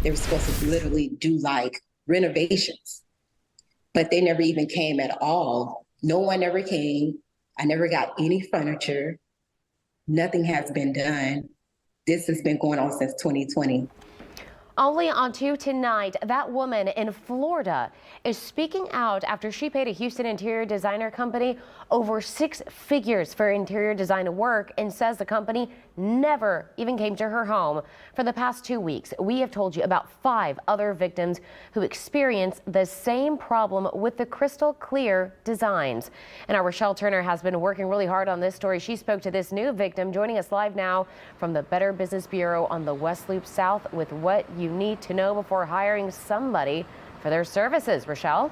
They were supposed to literally do like renovations, but they never even came at all. No one ever came. I never got any furniture. Nothing has been done. This has been going on since 2020. Only on to tonight, that woman in Florida is speaking out after she paid a Houston interior designer company over 6 figures for interior design work and says the company never even came to her home. For the past 2 weeks, we have told you about 5 other victims who experienced the same problem with the Christal Clear Designs. And our Rochelle Turner has been working really hard on this story. She spoke to this new victim, joining us live now from the Better Business Bureau on the West Loop South with what you need to know before hiring somebody for their services. Rochelle?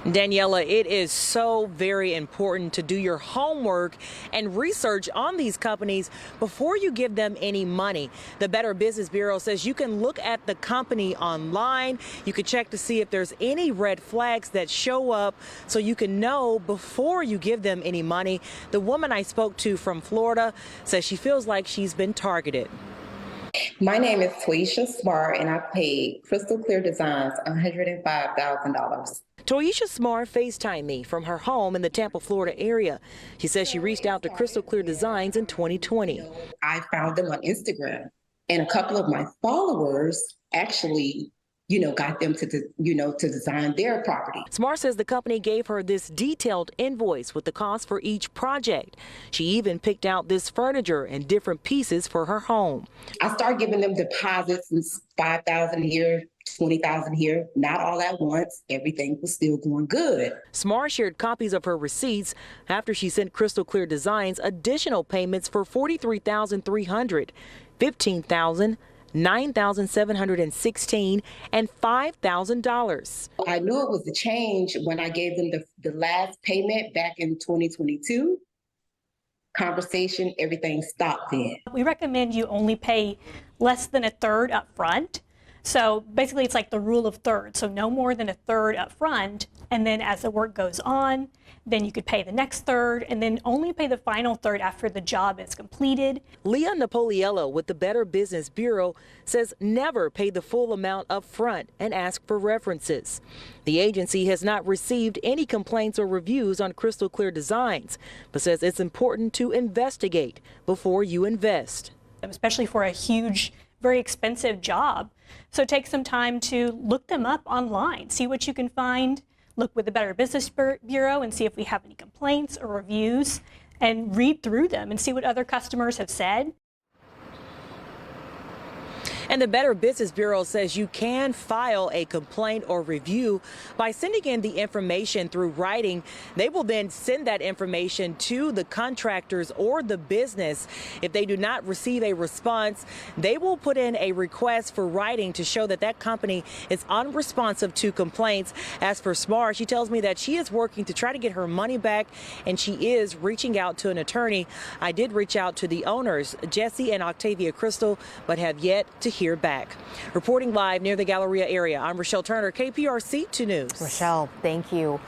Daniela, it is so very important to do your homework and research on these companies before you give them any money. The Better Business Bureau says you can look at the company online. You can check to see if there's any red flags that show up so you can know before you give them any money. The woman I spoke to from Florida says she feels like she's been targeted. My name is Toisha Smart, and I paid Christal Clear Designs $105,000. Toisha Smart FaceTimed me from her home in the Tampa, Florida area. She says she reached out to Christal Clear Designs in 2020. I found them on Instagram, and a couple of my followers actually, got them to design their property. Smart says the company gave her this detailed invoice with the cost for each project. She even picked out this furniture and different pieces for her home. I started giving them deposits, and $5,000 here, $20,000 here, not all at once. Everything was still going good. Smart shared copies of her receipts after she sent Christal Clear Designs additional payments for $43,300, $15,000, $9,716 and $5,000. I knew it was a change when I gave them the last payment back in 2022. Conversation, everything stopped then. We recommend you only pay less than a third up front. So basically it's like the rule of thirds. So no more than a third up front. And then as the work goes on, then you could pay the next third and then only pay the final third after the job is completed. Leah Napoliello with the Better Business Bureau says never pay the full amount up front and ask for references. The agency has not received any complaints or reviews on Christal Clear Designs, but says it's important to investigate before you invest. Especially for a huge, very expensive job. So take some time to look them up online, see what you can find, look with the Better Business Bureau and see if we have any complaints or reviews, and read through them and see what other customers have said. And the Better Business Bureau says you can file a complaint or review by sending in the information through writing. They will then send that information to the contractors or the business. If they do not receive a response, they will put in a request for writing to show that that company is unresponsive to complaints. As for Smart, she tells me that she is working to try to get her money back, and she is reaching out to an attorney. I did reach out to the owners, Jesse and Octavia Christal, but have yet to hear back. Reporting live near the Galleria area, I'm Rochelle Turner, KPRC 2 News. Rochelle, thank you.